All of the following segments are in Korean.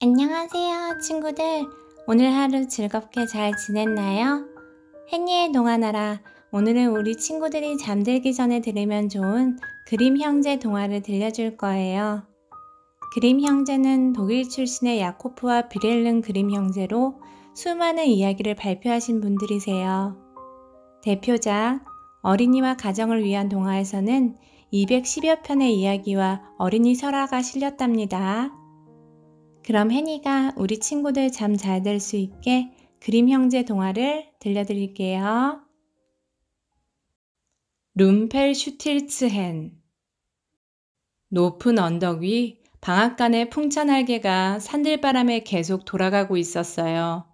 안녕하세요, 친구들. 오늘 하루 즐겁게 잘 지냈나요? 헨리의 동화나라. 오늘은 우리 친구들이 잠들기 전에 들으면 좋은 그림 형제 동화를 들려줄 거예요. 그림 형제는 독일 출신의 야코프와 비렐름 그림 형제로 수많은 이야기를 발표하신 분들이세요. 대표작 어린이와 가정을 위한 동화에서는 210여 편의 이야기와 어린이 설화가 실렸답니다. 그럼 혜니가 우리 친구들 잠 잘 들 수 있게 그림 형제 동화를 들려드릴게요. 룸펠슈틸츠헨. 높은 언덕 위 방앗간의 풍차날개가 산들바람에 계속 돌아가고 있었어요.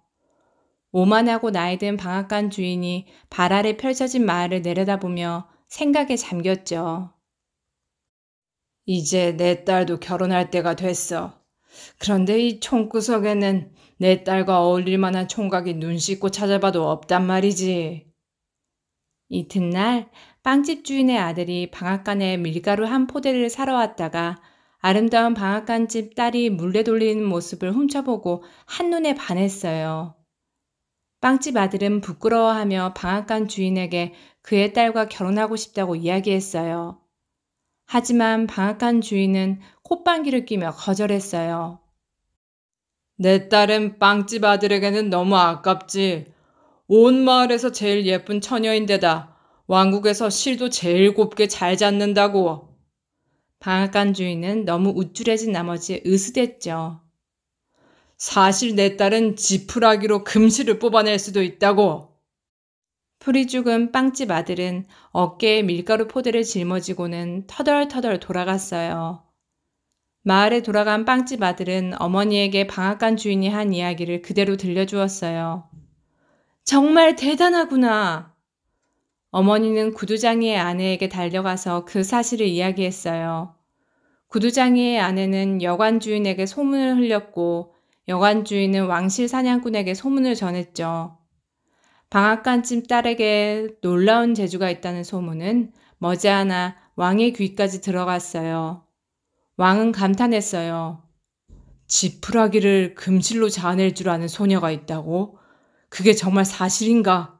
오만하고 나이든 방앗간 주인이 발 아래 펼쳐진 마을을 내려다보며 생각에 잠겼죠. 이제 내 딸도 결혼할 때가 됐어. 그런데 이 총구석에는 내 딸과 어울릴 만한 총각이 눈 씻고 찾아봐도 없단 말이지. 이튿날 빵집 주인의 아들이 방앗간에 밀가루 한 포대를 사러 왔다가 아름다운 방앗간집 딸이 물레 돌리는 모습을 훔쳐보고 한눈에 반했어요. 빵집 아들은 부끄러워하며 방앗간 주인에게 그의 딸과 결혼하고 싶다고 이야기했어요. 하지만 방앗간 주인은 콧방귀를 뀌며 거절했어요. 내 딸은 빵집 아들에게는 너무 아깝지. 온 마을에서 제일 예쁜 처녀인데다 왕국에서 실도 제일 곱게 잘 잡는다고. 방앗간 주인은 너무 우쭐해진 나머지 으스댔죠. 사실 내 딸은 지푸라기로 금실을 뽑아낼 수도 있다고. 풀이 죽은 빵집 아들은 어깨에 밀가루 포대를 짊어지고는 터덜터덜 돌아갔어요. 마을에 돌아간 빵집 아들은 어머니에게 방앗간 주인이 한 이야기를 그대로 들려주었어요. 정말 대단하구나. 어머니는 구두장이의 아내에게 달려가서 그 사실을 이야기했어요. 구두장이의 아내는 여관 주인에게 소문을 흘렸고 여관 주인은 왕실 사냥꾼에게 소문을 전했죠. 방앗간집 딸에게 놀라운 재주가 있다는 소문은 머지않아 왕의 귀까지 들어갔어요. 왕은 감탄했어요. 지푸라기를 금실로 자아낼 줄 아는 소녀가 있다고? 그게 정말 사실인가?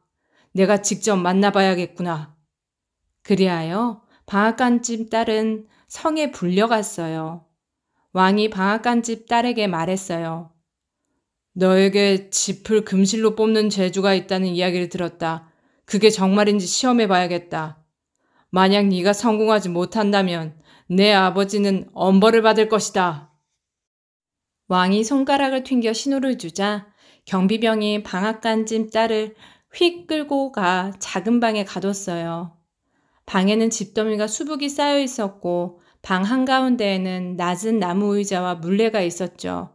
내가 직접 만나봐야겠구나. 그리하여 방앗간집 딸은 성에 불려갔어요. 왕이 방앗간집 딸에게 말했어요. 너에게 짚을 금실로 뽑는 재주가 있다는 이야기를 들었다. 그게 정말인지 시험해봐야겠다. 만약 네가 성공하지 못한다면 내 아버지는 엄벌을 받을 것이다. 왕이 손가락을 튕겨 신호를 주자 경비병이 방앗간집 딸을 휙 끌고 가 작은 방에 가뒀어요. 방에는 집더미가 수북이 쌓여 있었고 방 한가운데에는 낮은 나무 의자와 물레가 있었죠.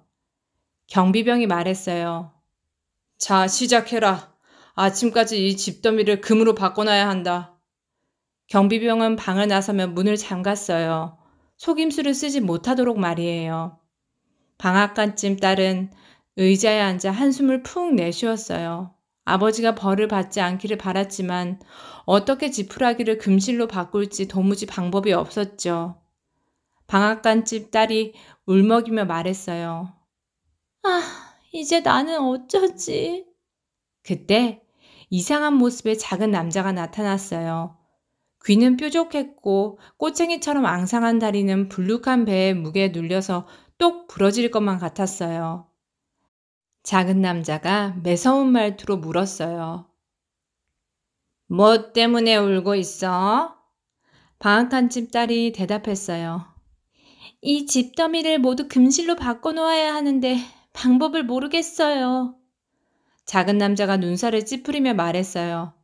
경비병이 말했어요. 자, 시작해라. 아침까지 이 집더미를 금으로 바꿔놔야 한다. 경비병은 방을 나서며 문을 잠갔어요. 속임수를 쓰지 못하도록 말이에요. 방앗간집 딸은 의자에 앉아 한숨을 푹 내쉬었어요. 아버지가 벌을 받지 않기를 바랐지만 어떻게 지푸라기를 금실로 바꿀지 도무지 방법이 없었죠. 방앗간집 딸이 울먹이며 말했어요. 이제 나는 어쩌지? 그때 이상한 모습의 작은 남자가 나타났어요. 귀는 뾰족했고 꼬챙이처럼 앙상한 다리는 불룩한 배에 무게에 눌려서 똑 부러질 것만 같았어요. 작은 남자가 매서운 말투로 물었어요. 뭐 때문에 울고 있어? 방앗간집 딸이 대답했어요. 이 집더미를 모두 금실로 바꿔놓아야 하는데 방법을 모르겠어요. 작은 남자가 눈살을 찌푸리며 말했어요.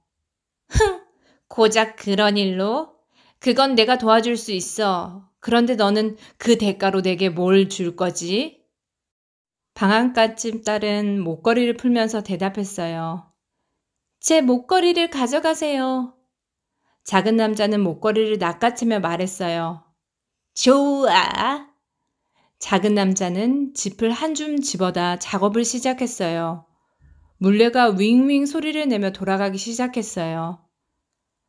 흥! 고작 그런 일로? 그건 내가 도와줄 수 있어. 그런데 너는 그 대가로 내게 뭘 줄 거지? 방앗간집 딸은 목걸이를 풀면서 대답했어요. 제 목걸이를 가져가세요. 작은 남자는 목걸이를 낚아채며 말했어요. 좋아. 작은 남자는 짚을 한 줌 집어다 작업을 시작했어요. 물레가 윙윙 소리를 내며 돌아가기 시작했어요.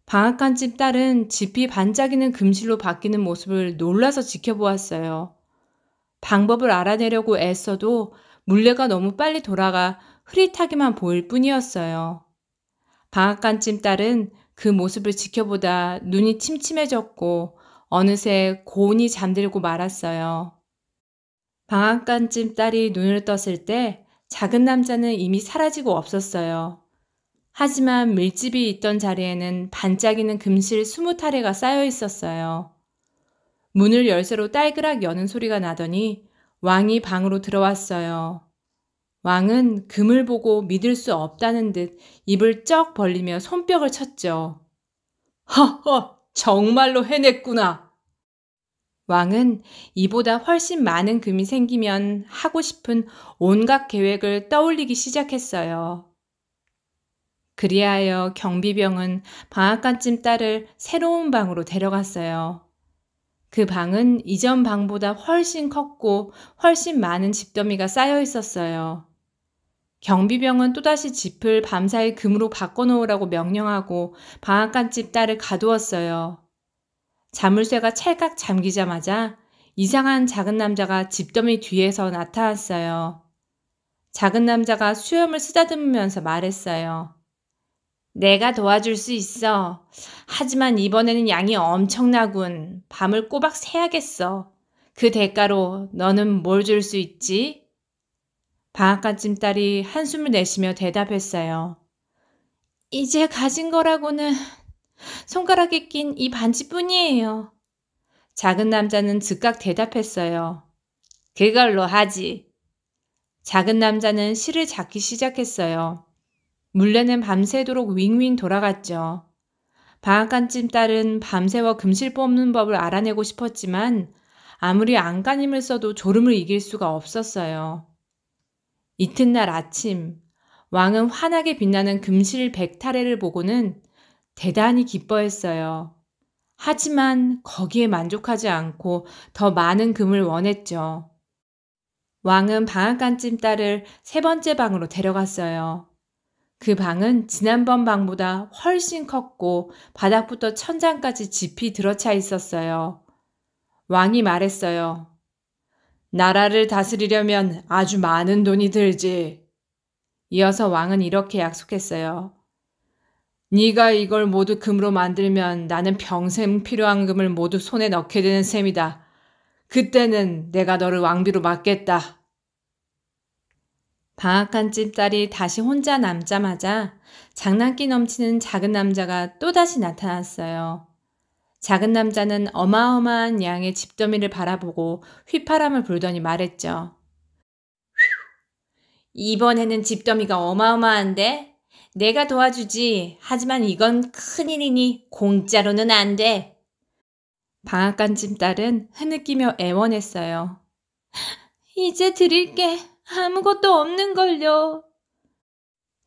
방앗간집 딸은 짚이 반짝이는 금실로 바뀌는 모습을 놀라서 지켜보았어요. 방법을 알아내려고 애써도 물레가 너무 빨리 돌아가 흐릿하게만 보일 뿐이었어요. 방앗간 찜딸은 그 모습을 지켜보다 눈이 침침해졌고 어느새 고온이 잠들고 말았어요. 방앗간 찜딸이 눈을 떴을 때 작은 남자는 이미 사라지고 없었어요. 하지만 밀집이 있던 자리에는 반짝이는 금실 20타래가 쌓여 있었어요. 문을 열쇠로 딸그락 여는 소리가 나더니 왕이 방으로 들어왔어요. 왕은 금을 보고 믿을 수 없다는 듯 입을 쩍 벌리며 손뼉을 쳤죠. 허허, 정말로 해냈구나. 왕은 이보다 훨씬 많은 금이 생기면 하고 싶은 온갖 계획을 떠올리기 시작했어요. 그리하여 경비병은 방앗간 찜딸을 새로운 방으로 데려갔어요. 그 방은 이전 방보다 훨씬 컸고 훨씬 많은 집더미가 쌓여 있었어요. 경비병은 또다시 짚을 밤사이 금으로 바꿔놓으라고 명령하고 방앗간 찜딸을 가두었어요. 자물쇠가 찰칵 잠기자마자 이상한 작은 남자가 집더미 뒤에서 나타났어요. 작은 남자가 수염을 쓰다듬으면서 말했어요. 내가 도와줄 수 있어. 하지만 이번에는 양이 엄청나군. 밤을 꼬박 새야겠어. 그 대가로 너는 뭘 줄 수 있지? 방앗간 찜딸이 한숨을 내쉬며 대답했어요. 이제 가진 거라고는 손가락에 낀 이 반지뿐이에요. 작은 남자는 즉각 대답했어요. 그걸로 하지. 작은 남자는 실을 잡기 시작했어요. 물레는 밤새도록 윙윙 돌아갔죠. 방앗간 찜딸은 밤새워 금실 뽑는 법을 알아내고 싶었지만 아무리 안간힘을 써도 졸음을 이길 수가 없었어요. 이튿날 아침, 왕은 환하게 빛나는 금실 100타래를 보고는 대단히 기뻐했어요. 하지만 거기에 만족하지 않고 더 많은 금을 원했죠. 왕은 방앗간 찜딸을 3번째 방으로 데려갔어요. 그 방은 지난번 방보다 훨씬 컸고 바닥부터 천장까지 깊이 들어차 있었어요. 왕이 말했어요. 나라를 다스리려면 아주 많은 돈이 들지. 이어서 왕은 이렇게 약속했어요. 네가 이걸 모두 금으로 만들면 나는 평생 필요한 금을 모두 손에 넣게 되는 셈이다. 그때는 내가 너를 왕비로 맡겠다. 방앗간 찜딸이 다시 혼자 남자마자 장난기 넘치는 작은 남자가 또다시 나타났어요. 작은 남자는 어마어마한 양의 집더미를 바라보고 휘파람을 불더니 말했죠. 이번에는 집더미가 어마어마한데? 내가 도와주지. 하지만 이건 큰일이니 공짜로는 안 돼. 방앗간 찜딸은 흐느끼며 애원했어요. 이제 드릴게. 아무것도 없는걸요.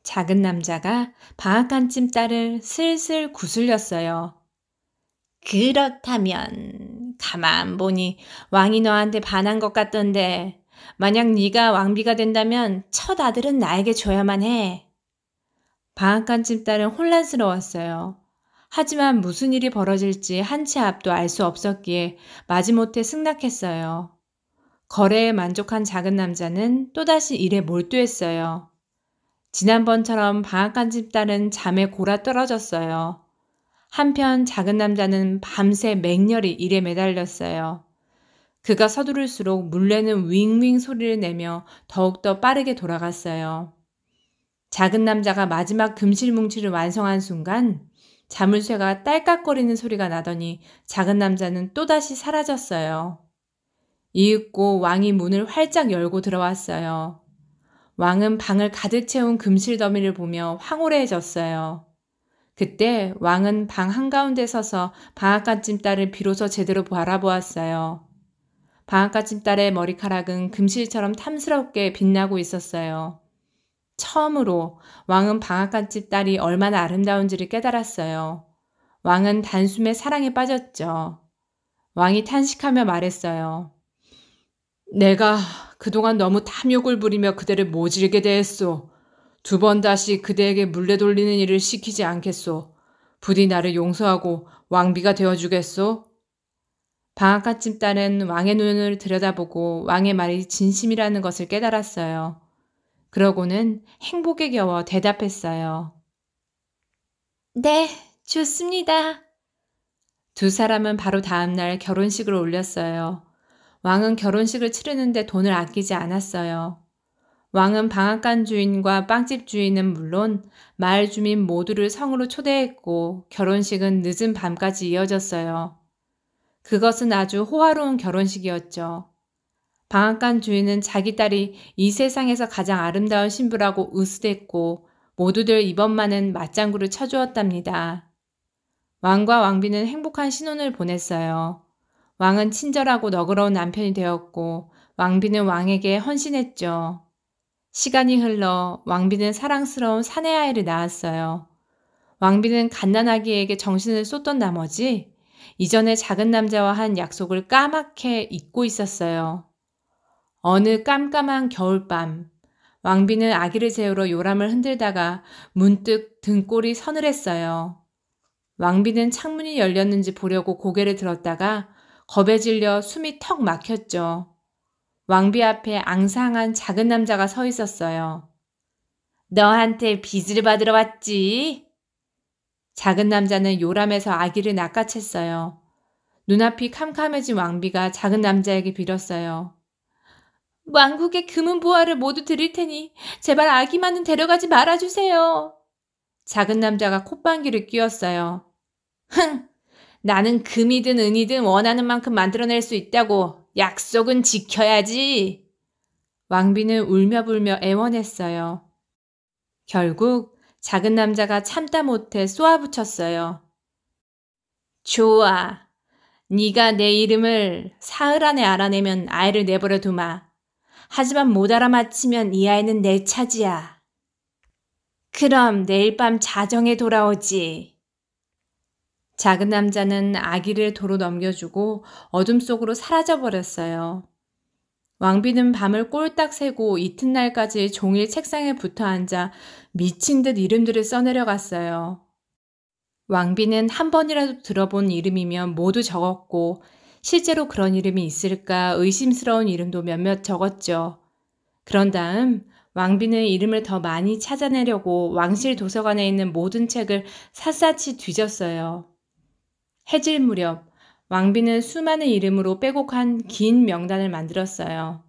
작은 남자가 방앗간 찜딸을 슬슬 구슬렸어요. 그렇다면 가만 보니 왕이 너한테 반한 것 같던데 만약 네가 왕비가 된다면 첫 아들은 나에게 줘야만 해. 방앗간 찜딸은 혼란스러웠어요. 하지만 무슨 일이 벌어질지 한 치 앞도 알 수 없었기에 마지못해 승낙했어요. 거래에 만족한 작은 남자는 또다시 일에 몰두했어요. 지난번처럼 방앗간 찜딸은 잠에 골아 떨어졌어요. 한편 작은 남자는 밤새 맹렬히 일에 매달렸어요. 그가 서두를수록 물레는 윙윙 소리를 내며 더욱더 빠르게 돌아갔어요. 작은 남자가 마지막 금실 뭉치를 완성한 순간 자물쇠가 딸깍거리는 소리가 나더니 작은 남자는 또다시 사라졌어요. 이윽고 왕이 문을 활짝 열고 들어왔어요. 왕은 방을 가득 채운 금실 더미를 보며 황홀해졌어요. 그때 왕은 방 한가운데 서서 방앗간 찜딸을 비로소 제대로 바라보았어요. 방앗간 찜딸의 머리카락은 금실처럼 탐스럽게 빛나고 있었어요. 처음으로 왕은 방앗간 찜딸이 얼마나 아름다운지를 깨달았어요. 왕은 단숨에 사랑에 빠졌죠. 왕이 탄식하며 말했어요. 내가 그동안 너무 탐욕을 부리며 그대를 모질게 대했소. 2번 다시 그대에게 물레 돌리는 일을 시키지 않겠소. 부디 나를 용서하고 왕비가 되어주겠소? 방앗간쯤 딸은 왕의 눈을 들여다보고 왕의 말이 진심이라는 것을 깨달았어요. 그러고는 행복에 겨워 대답했어요. 네, 좋습니다. 두 사람은 바로 다음날 결혼식을 올렸어요. 왕은 결혼식을 치르는데 돈을 아끼지 않았어요. 왕은 방앗간 주인과 빵집 주인은 물론 마을 주민 모두를 성으로 초대했고 결혼식은 늦은 밤까지 이어졌어요. 그것은 아주 호화로운 결혼식이었죠. 방앗간 주인은 자기 딸이 이 세상에서 가장 아름다운 신부라고 으스댔고 모두들 이번만은 맞장구를 쳐주었답니다. 왕과 왕비는 행복한 신혼을 보냈어요. 왕은 친절하고 너그러운 남편이 되었고 왕비는 왕에게 헌신했죠. 시간이 흘러 왕비는 사랑스러운 사내아이를 낳았어요. 왕비는 갓난아기에게 정신을 쏟던 나머지 이전에 작은 남자와 한 약속을 까맣게 잊고 있었어요. 어느 깜깜한 겨울밤, 왕비는 아기를 재우러 요람을 흔들다가 문득 등골이 서늘했어요. 왕비는 창문이 열렸는지 보려고 고개를 들었다가 겁에 질려 숨이 턱 막혔죠. 왕비 앞에 앙상한 작은 남자가 서 있었어요. 너한테 빚을 받으러 왔지? 작은 남자는 요람에서 아기를 낚아챘어요. 눈앞이 캄캄해진 왕비가 작은 남자에게 빌었어요. 왕국의 금은 보화를 모두 드릴 테니 제발 아기만은 데려가지 말아주세요. 작은 남자가 콧방귀를 뀌었어요. 흥! 나는 금이든 은이든 원하는 만큼 만들어낼 수 있다고. 약속은 지켜야지. 왕비는 울며불며 애원했어요. 결국 작은 남자가 참다 못해 쏘아붙였어요. 좋아. 네가 내 이름을 사흘 안에 알아내면 아이를 내버려 두마. 하지만 못 알아맞히면 이 아이는 내 차지야. 그럼 내일 밤 자정에 돌아오지. 작은 남자는 아기를 도로 넘겨주고 어둠 속으로 사라져버렸어요. 왕비는 밤을 꼴딱 새고 이튿날까지 종일 책상에 붙어 앉아 미친 듯 이름들을 써내려갔어요. 왕비는 한 번이라도 들어본 이름이면 모두 적었고 실제로 그런 이름이 있을까 의심스러운 이름도 몇몇 적었죠. 그런 다음 왕비는 이름을 더 많이 찾아내려고 왕실 도서관에 있는 모든 책을 샅샅이 뒤졌어요. 해질 무렵 왕비는 수많은 이름으로 빼곡한 긴 명단을 만들었어요.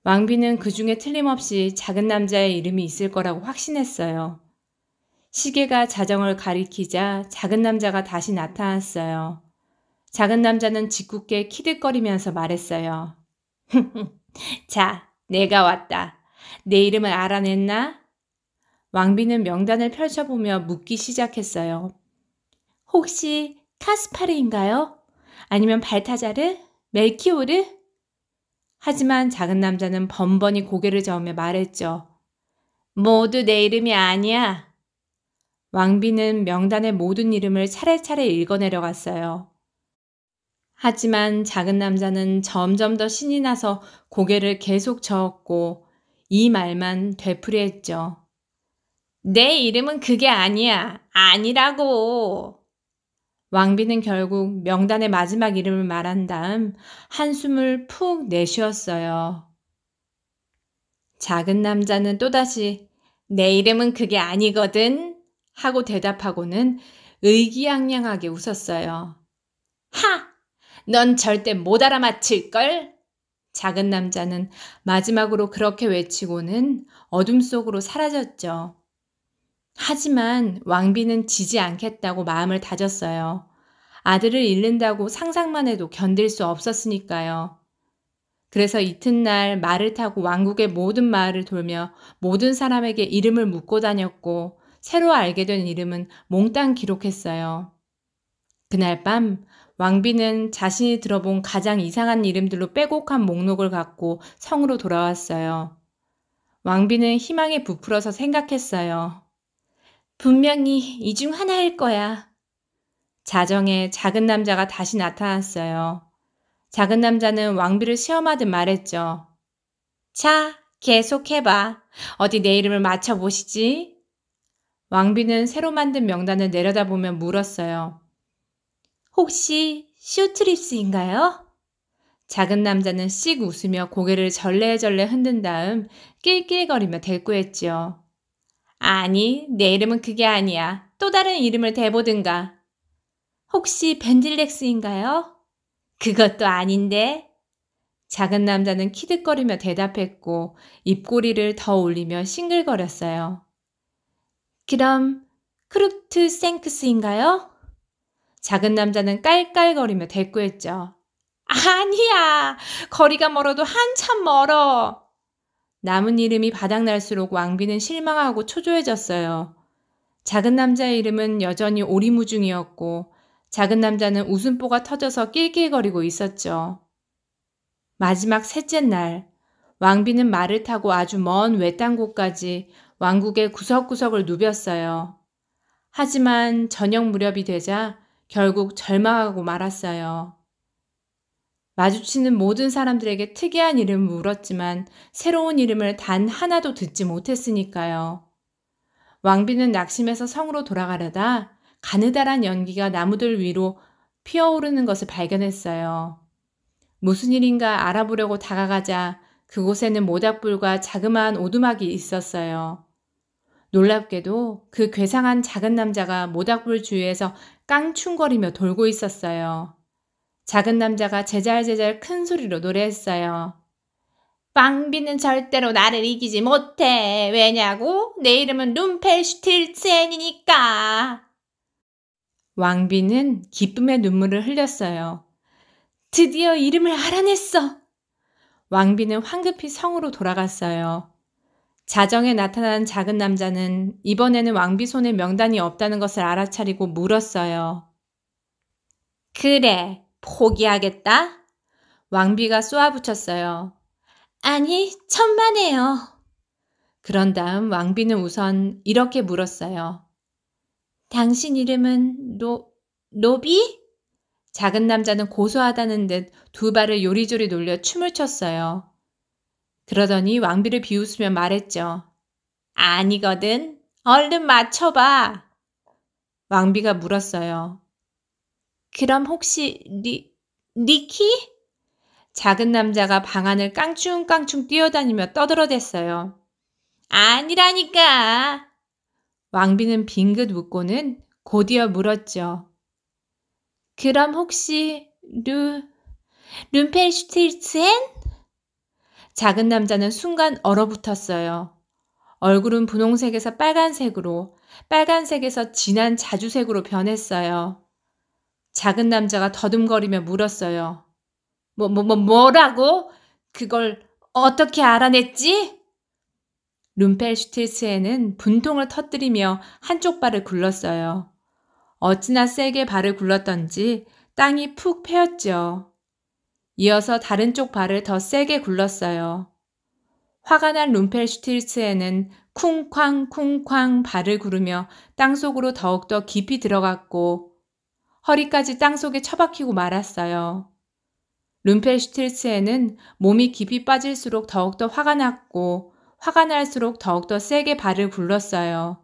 왕비는 그 중에 틀림없이 작은 남자의 이름이 있을 거라고 확신했어요. 시계가 자정을 가리키자 작은 남자가 다시 나타났어요. 작은 남자는 짓궂게 키득거리면서 말했어요. 자, 내가 왔다. 내 이름을 알아냈나? 왕비는 명단을 펼쳐보며 묻기 시작했어요. 혹시 카스파르인가요? 아니면 발타자르? 멜키오르? 하지만 작은 남자는 번번이 고개를 저으며 말했죠. 모두 내 이름이 아니야. 왕비는 명단의 모든 이름을 차례차례 읽어내려갔어요. 하지만 작은 남자는 점점 더 신이 나서 고개를 계속 저었고 이 말만 되풀이했죠. 내 이름은 그게 아니야. 아니라고. 왕비는 결국 명단의 마지막 이름을 말한 다음 한숨을 푹 내쉬었어요. 작은 남자는 또다시 내 이름은 그게 아니거든 하고 대답하고는 의기양양하게 웃었어요. 하! 넌 절대 못 알아맞힐걸? 작은 남자는 마지막으로 그렇게 외치고는 어둠 속으로 사라졌죠. 하지만 왕비는 지지 않겠다고 마음을 다졌어요. 아들을 잃는다고 상상만 해도 견딜 수 없었으니까요. 그래서 이튿날 말을 타고 왕국의 모든 마을을 돌며 모든 사람에게 이름을 묻고 다녔고 새로 알게 된 이름은 몽땅 기록했어요. 그날 밤 왕비는 자신이 들어본 가장 이상한 이름들로 빼곡한 목록을 갖고 성으로 돌아왔어요. 왕비는 희망에 부풀어서 생각했어요. 분명히 이 중 하나일 거야. 자정에 작은 남자가 다시 나타났어요. 작은 남자는 왕비를 시험하듯 말했죠. 자, 계속해봐. 어디 내 이름을 맞춰보시지? 왕비는 새로 만든 명단을 내려다보며 물었어요. 혹시 쇼트립스인가요? 작은 남자는 씩 웃으며 고개를 절레절레 흔든 다음 낄낄거리며 대꾸했지요. 아니, 내 이름은 그게 아니야. 또 다른 이름을 대보든가. 혹시 밴딜렉스인가요? 그것도 아닌데. 작은 남자는 키득거리며 대답했고 입꼬리를 더 올리며 싱글거렸어요. 그럼 크루트생크스인가요? 작은 남자는 깔깔거리며 대꾸했죠. 아니야. 거리가 멀어도 한참 멀어. 남은 이름이 바닥날수록 왕비는 실망하고 초조해졌어요. 작은 남자의 이름은 여전히 오리무중이었고 작은 남자는 웃음보가 터져서 낄낄거리고 있었죠. 마지막 셋째 날, 왕비는 말을 타고 아주 먼 외딴 곳까지 왕국의 구석구석을 누볐어요. 하지만 저녁 무렵이 되자 결국 절망하고 말았어요. 마주치는 모든 사람들에게 특이한 이름을 물었지만 새로운 이름을 단 하나도 듣지 못했으니까요. 왕비는 낙심해서 성으로 돌아가려다 가느다란 연기가 나무들 위로 피어오르는 것을 발견했어요. 무슨 일인가 알아보려고 다가가자 그곳에는 모닥불과 자그마한 오두막이 있었어요. 놀랍게도 그 괴상한 작은 남자가 모닥불 주위에서 깡충거리며 돌고 있었어요. 작은 남자가 제잘제잘 큰 소리로 노래했어요. 왕비는 절대로 나를 이기지 못해. 왜냐고? 내 이름은 룸펠슈틸츠엔이니까. 왕비는 기쁨의 눈물을 흘렸어요. 드디어 이름을 알아냈어. 왕비는 황급히 성으로 돌아갔어요. 자정에 나타난 작은 남자는 이번에는 왕비 손에 명단이 없다는 것을 알아차리고 물었어요. 그래, 포기하겠다? 왕비가 쏘아붙였어요. 아니, 천만에요. 그런 다음 왕비는 우선 이렇게 물었어요. 당신 이름은 노비? 작은 남자는 고소하다는 듯 두 발을 요리조리 놀려 춤을 췄어요. 그러더니 왕비를 비웃으며 말했죠. 아니거든. 얼른 맞춰봐. 왕비가 물었어요. 그럼 혹시 리키? 작은 남자가 방 안을 깡충깡충 뛰어다니며 떠들어댔어요. 아니라니까. 왕비는 빙긋 웃고는 곧이어 물었죠. 그럼 혹시 룸펠슈틸츠엔? 작은 남자는 순간 얼어붙었어요. 얼굴은 분홍색에서 빨간색으로, 빨간색에서 진한 자주색으로 변했어요. 작은 남자가 더듬거리며 물었어요. 뭐라고? 그걸 어떻게 알아냈지? 룸펠슈틸츠엔은 분통을 터뜨리며 한쪽 발을 굴렀어요. 어찌나 세게 발을 굴렀던지 땅이 푹 패였죠. 이어서 다른 쪽 발을 더 세게 굴렀어요. 화가 난 룸펠슈틸츠에는 쿵쾅쿵쾅 발을 구르며 땅속으로 더욱더 깊이 들어갔고 허리까지 땅속에 처박히고 말았어요. 룸펠슈틸츠에는 몸이 깊이 빠질수록 더욱더 화가 났고 화가 날수록 더욱더 세게 발을 굴렀어요.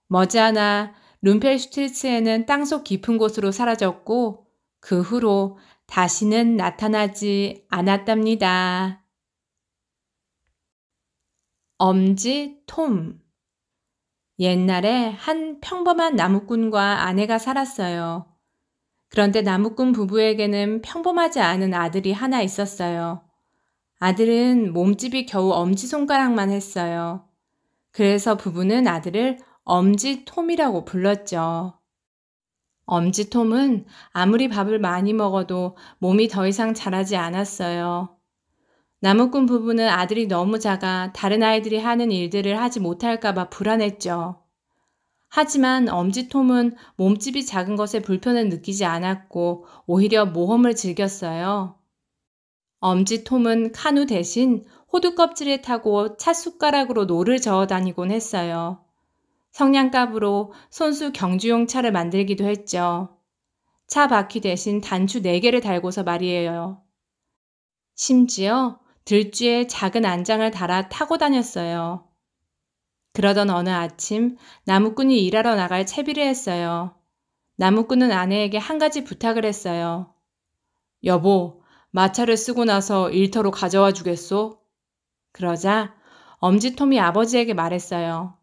머지않아 룸펠슈틸츠에는 땅속 깊은 곳으로 사라졌고 그 후로 다시는 나타나지 않았답니다. 엄지 톰. 옛날에 한 평범한 나무꾼과 아내가 살았어요. 그런데 나무꾼 부부에게는 평범하지 않은 아들이 하나 있었어요. 아들은 몸집이 겨우 엄지손가락만 했어요. 그래서 부부는 아들을 엄지톰이라고 불렀죠. 엄지톰은 아무리 밥을 많이 먹어도 몸이 더 이상 자라지 않았어요. 나무꾼 부부는 아들이 너무 작아 다른 아이들이 하는 일들을 하지 못할까봐 불안했죠. 하지만 엄지톰은 몸집이 작은 것에 불편을 느끼지 않았고 오히려 모험을 즐겼어요. 엄지톰은 카누 대신 호두 껍질에 타고 찻숟가락으로 노를 저어 다니곤 했어요. 성냥갑으로 손수 경주용 차를 만들기도 했죠. 차 바퀴 대신 단추 4개를 달고서 말이에요. 심지어 들쥐에 작은 안장을 달아 타고 다녔어요. 그러던 어느 아침 나무꾼이 일하러 나갈 채비를 했어요. 나무꾼은 아내에게 한 가지 부탁을 했어요. 여보, 마차를 쓰고 나서 일터로 가져와 주겠소? 그러자 엄지톰이 아버지에게 말했어요.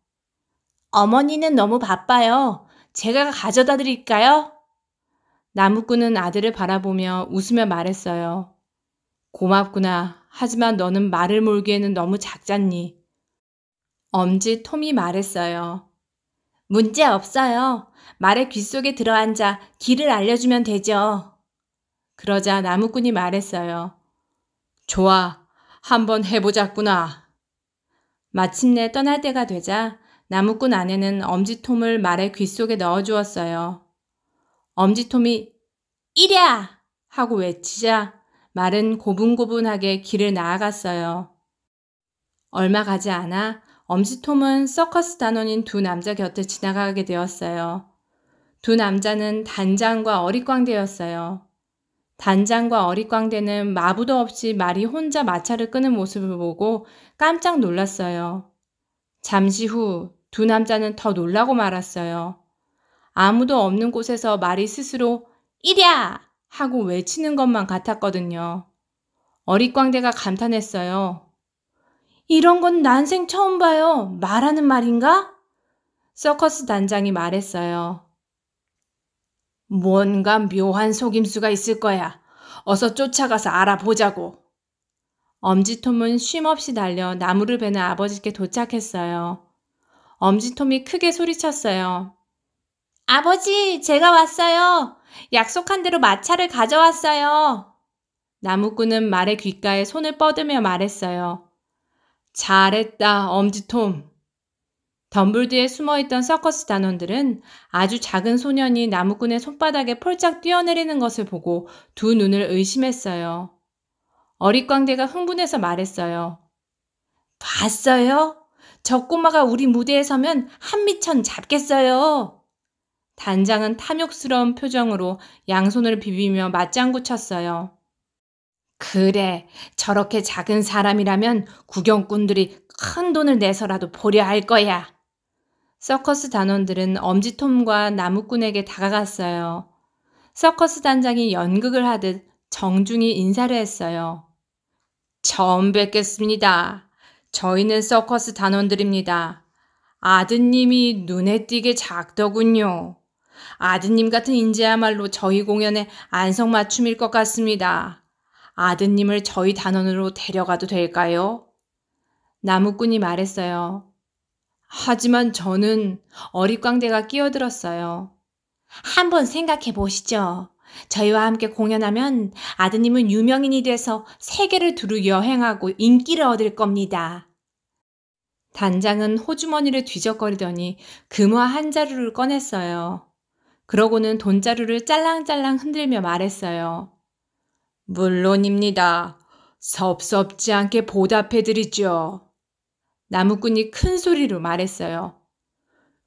어머니는 너무 바빠요. 제가 가져다 드릴까요? 나무꾼은 아들을 바라보며 웃으며 말했어요. 고맙구나. 하지만 너는 말을 몰기에는 너무 작잖니. 엄지 톰이 말했어요. 문제 없어요. 말의 귓속에 들어앉아 길을 알려주면 되죠. 그러자 나무꾼이 말했어요. 좋아. 한번 해보자꾸나. 마침내 떠날 때가 되자 나무꾼 아내는 엄지톰을 말의 귓속에 넣어주었어요. 엄지톰이 이랴! 하고 외치자 말은 고분고분하게 길을 나아갔어요. 얼마 가지 않아 엄지톰은 서커스 단원인 두 남자 곁을 지나가게 되었어요. 두 남자는 단장과 어릿광대였어요. 단장과 어릿광대는 마부도 없이 말이 혼자 마차를 끄는 모습을 보고 깜짝 놀랐어요. 잠시 후 두 남자는 더 놀라고 말았어요. 아무도 없는 곳에서 말이 스스로 이랴! 하고 외치는 것만 같았거든요. 어릿광대가 감탄했어요. 이런 건 난생 처음 봐요. 말하는 말인가? 서커스 단장이 말했어요. 뭔가 묘한 속임수가 있을 거야. 어서 쫓아가서 알아보자고. 엄지톰은 쉼없이 달려 나무를 베는 아버지께 도착했어요. 엄지톰이 크게 소리쳤어요. 아버지, 제가 왔어요. 약속한 대로 마차를 가져왔어요. 나무꾼은 말의 귓가에 손을 뻗으며 말했어요. 잘했다, 엄지톰. 덤블드에 숨어있던 서커스 단원들은 아주 작은 소년이 나무꾼의 손바닥에 폴짝 뛰어내리는 것을 보고 두 눈을 의심했어요. 어릿광대가 흥분해서 말했어요. 봤어요? 저 꼬마가 우리 무대에 서면 한미천 잡겠어요. 단장은 탐욕스러운 표정으로 양손을 비비며 맞장구 쳤어요. 그래, 저렇게 작은 사람이라면 구경꾼들이 큰 돈을 내서라도 보려 할 거야. 서커스 단원들은 엄지톰과 나무꾼에게 다가갔어요. 서커스 단장이 연극을 하듯 정중히 인사를 했어요. 처음 뵙겠습니다. 저희는 서커스 단원들입니다. 아드님이 눈에 띄게 작더군요. 아드님 같은 인재야말로 저희 공연의 안성맞춤일 것 같습니다. 아드님을 저희 단원으로 데려가도 될까요? 나무꾼이 말했어요. 하지만 저는 어릿광대가 끼어들었어요. 한번 생각해 보시죠. 저희와 함께 공연하면 아드님은 유명인이 돼서 세계를 두루 여행하고 인기를 얻을 겁니다. 단장은 호주머니를 뒤적거리더니 금화 한 자루를 꺼냈어요. 그러고는 돈자루를 짤랑짤랑 흔들며 말했어요. 물론입니다. 섭섭지 않게 보답해드리죠. 나무꾼이 큰 소리로 말했어요.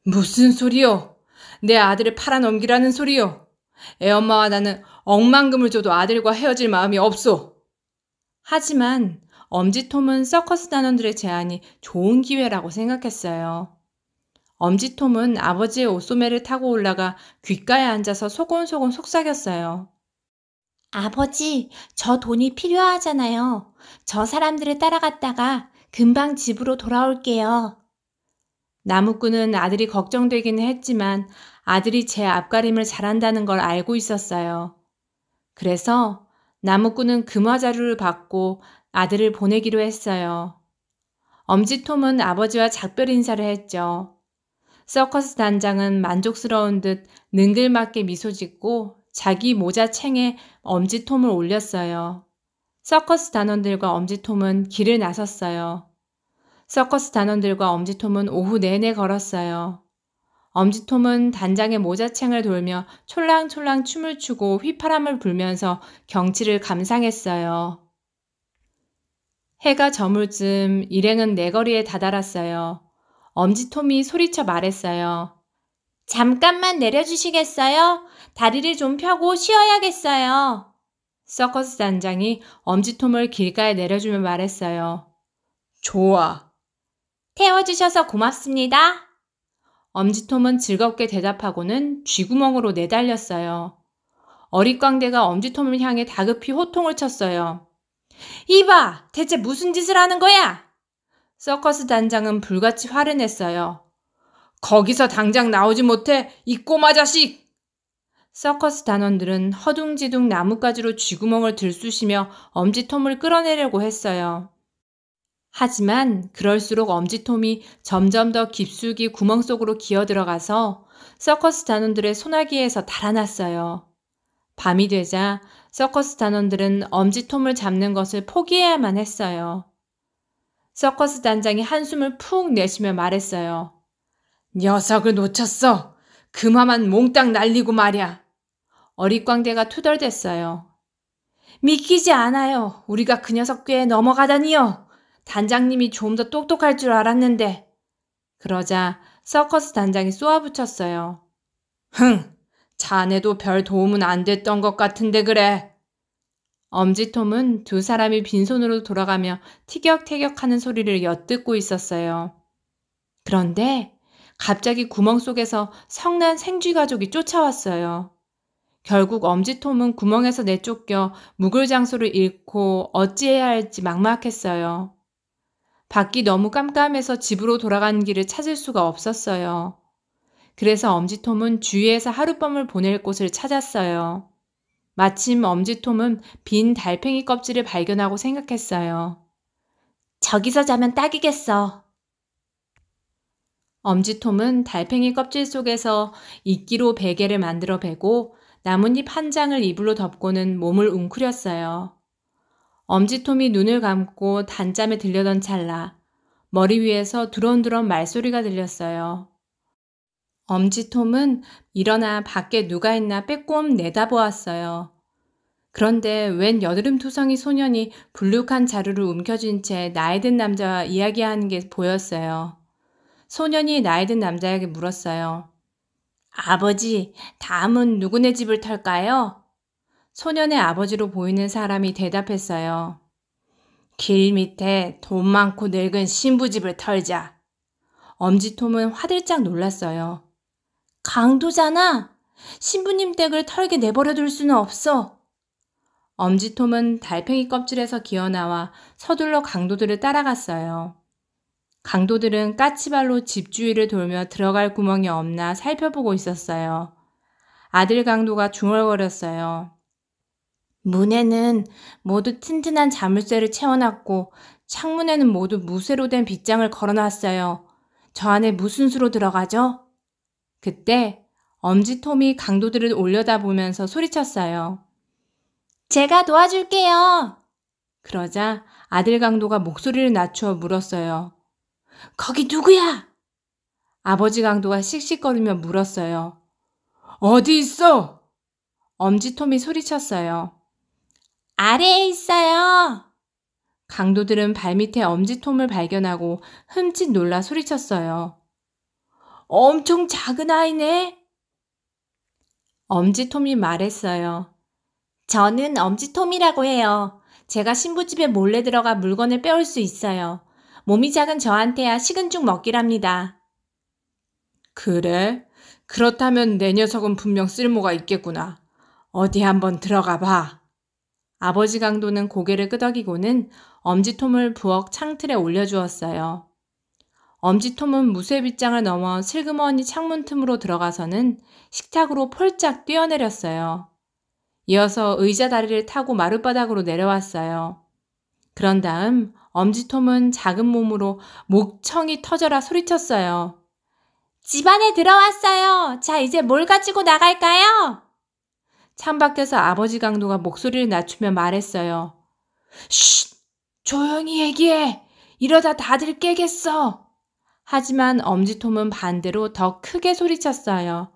무슨 소리요? 내 아들을 팔아넘기라는 소리요? 애엄마와 나는 억만금을 줘도 아들과 헤어질 마음이 없소. 하지만 엄지톰은 서커스 단원들의 제안이 좋은 기회라고 생각했어요. 엄지톰은 아버지의 옷소매를 타고 올라가 귓가에 앉아서 소곤소곤 속삭였어요. 아버지, 저 돈이 필요하잖아요. 저 사람들을 따라갔다가 금방 집으로 돌아올게요. 나무꾼은 아들이 걱정되기는 했지만 아들이 제 앞가림을 잘한다는 걸 알고 있었어요. 그래서 나무꾼은 금화자루를 받고 아들을 보내기로 했어요. 엄지톰은 아버지와 작별 인사를 했죠. 서커스 단장은 만족스러운 듯 능글맞게 미소 짓고 자기 모자챙에 엄지톰을 올렸어요. 서커스 단원들과 엄지톰은 길을 나섰어요. 서커스 단원들과 엄지톰은 오후 내내 걸었어요. 엄지톰은 단장의 모자챙을 돌며 촐랑촐랑 춤을 추고 휘파람을 불면서 경치를 감상했어요. 해가 저물 즈음 일행은 내거리에 다다랐어요. 엄지톰이 소리쳐 말했어요. 잠깐만 내려주시겠어요? 다리를 좀 펴고 쉬어야겠어요. 서커스 단장이 엄지톰을 길가에 내려주며 말했어요. 좋아. 태워주셔서 고맙습니다. 엄지톰은 즐겁게 대답하고는 쥐구멍으로 내달렸어요. 어릿광대가 엄지톰을 향해 다급히 호통을 쳤어요. 이봐! 대체 무슨 짓을 하는 거야? 서커스 단장은 불같이 화를 냈어요. 거기서 당장 나오지 못해, 이 꼬마 자식! 서커스 단원들은 허둥지둥 나뭇가지로 쥐구멍을 들쑤시며 엄지톰을 끌어내려고 했어요. 하지만 그럴수록 엄지톰이 점점 더 깊숙이 구멍 속으로 기어들어가서 서커스 단원들의 소나기에서 달아났어요. 밤이 되자 서커스 단원들은 엄지톰을 잡는 것을 포기해야만 했어요. 서커스 단장이 한숨을 푹 내쉬며 말했어요. 녀석을 놓쳤어. 그마만 몽땅 날리고 말이야. 어릿광대가 투덜댔어요. 믿기지 않아요. 우리가 그 녀석 꾀에 넘어가다니요. 단장님이 좀 더 똑똑할 줄 알았는데. 그러자 서커스 단장이 쏘아붙였어요. 자네도 별 도움은 안 됐던 것 같은데 그래. 엄지톰은 두 사람이 빈손으로 돌아가며 티격태격하는 소리를 엿듣고 있었어요. 그런데 갑자기 구멍 속에서 성난 생쥐 가족이 쫓아왔어요. 결국 엄지톰은 구멍에서 내쫓겨 묵을 장소를 잃고 어찌해야 할지 막막했어요. 밖이 너무 깜깜해서 집으로 돌아가는 길을 찾을 수가 없었어요. 그래서 엄지톰은 주위에서 하룻밤을 보낼 곳을 찾았어요. 마침 엄지톰은 빈 달팽이 껍질을 발견하고 생각했어요. 저기서 자면 딱이겠어. 엄지톰은 달팽이 껍질 속에서 이끼로 베개를 만들어 베고 나뭇잎 한 장을 이불로 덮고는 몸을 웅크렸어요. 엄지톰이 눈을 감고 단잠에 들려던 찰나 머리 위에서 두런두런 말소리가 들렸어요. 엄지톰은 일어나 밖에 누가 있나 빼꼼 내다보았어요. 그런데 웬 여드름투성이 소년이 불룩한 자루를 움켜쥔 채 나이 든 남자와 이야기하는 게 보였어요. 소년이 나이 든 남자에게 물었어요. 아버지, 다음은 누구네 집을 털까요? 소년의 아버지로 보이는 사람이 대답했어요. 길 밑에 돈 많고 늙은 신부집을 털자. 엄지톰은 화들짝 놀랐어요. 강도잖아. 신부님 댁을 털게 내버려둘 수는 없어. 엄지톰은 달팽이 껍질에서 기어나와 서둘러 강도들을 따라갔어요. 강도들은 까치발로 집 주위를 돌며 들어갈 구멍이 없나 살펴보고 있었어요. 아들 강도가 중얼거렸어요. 문에는 모두 튼튼한 자물쇠를 채워놨고 창문에는 모두 무쇠로 된 빗장을 걸어놨어요. 저 안에 무슨 수로 들어가죠? 그때 엄지톰이 강도들을 올려다보면서 소리쳤어요. 제가 도와줄게요. 그러자 아들 강도가 목소리를 낮추어 물었어요. 거기 누구야? 아버지 강도가 씩씩거리며 물었어요. 어디 있어? 엄지톰이 소리쳤어요. 아래에 있어요. 강도들은 발밑에 엄지톰을 발견하고 흠칫 놀라 소리쳤어요. 엄청 작은 아이네. 엄지톰이 말했어요. 저는 엄지톰이라고 해요. 제가 신부집에 몰래 들어가 물건을 빼올 수 있어요. 몸이 작은 저한테야 식은 죽 먹기랍니다. 그래? 그렇다면 내 녀석은 분명 쓸모가 있겠구나. 어디 한번 들어가 봐. 아버지 강도는 고개를 끄덕이고는 엄지톰을 부엌 창틀에 올려주었어요. 엄지톰은 무쇠 빗장을 넘어 슬그머니 창문 틈으로 들어가서는 식탁으로 폴짝 뛰어내렸어요. 이어서 의자 다리를 타고 마룻바닥으로 내려왔어요. 그런 다음 엄지톰은 작은 몸으로 목청이 터져라 소리쳤어요. 집 안에 들어왔어요. 자, 이제 뭘 가지고 나갈까요? 창밖에서 아버지 강도가 목소리를 낮추며 말했어요. 쉿! 조용히 얘기해. 이러다 다들 깨겠어. 하지만 엄지톰은 반대로 더 크게 소리쳤어요.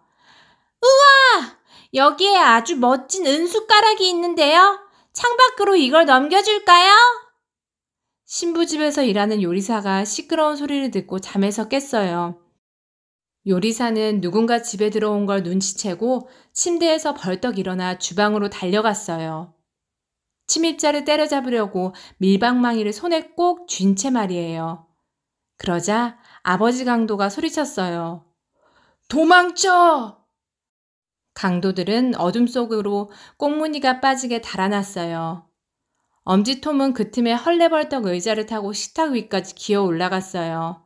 우와! 여기에 아주 멋진 은숟가락이 있는데요. 창밖으로 이걸 넘겨줄까요? 신부집에서 일하는 요리사가 시끄러운 소리를 듣고 잠에서 깼어요. 요리사는 누군가 집에 들어온 걸 눈치채고 침대에서 벌떡 일어나 주방으로 달려갔어요. 침입자를 때려잡으려고 밀방망이를 손에 꼭 쥔 채 말이에요. 그러자 아버지 강도가 소리쳤어요. 도망쳐! 강도들은 어둠 속으로 꽁무니가 빠지게 달아났어요. 엄지톰은 그 틈에 헐레벌떡 의자를 타고 식탁 위까지 기어 올라갔어요.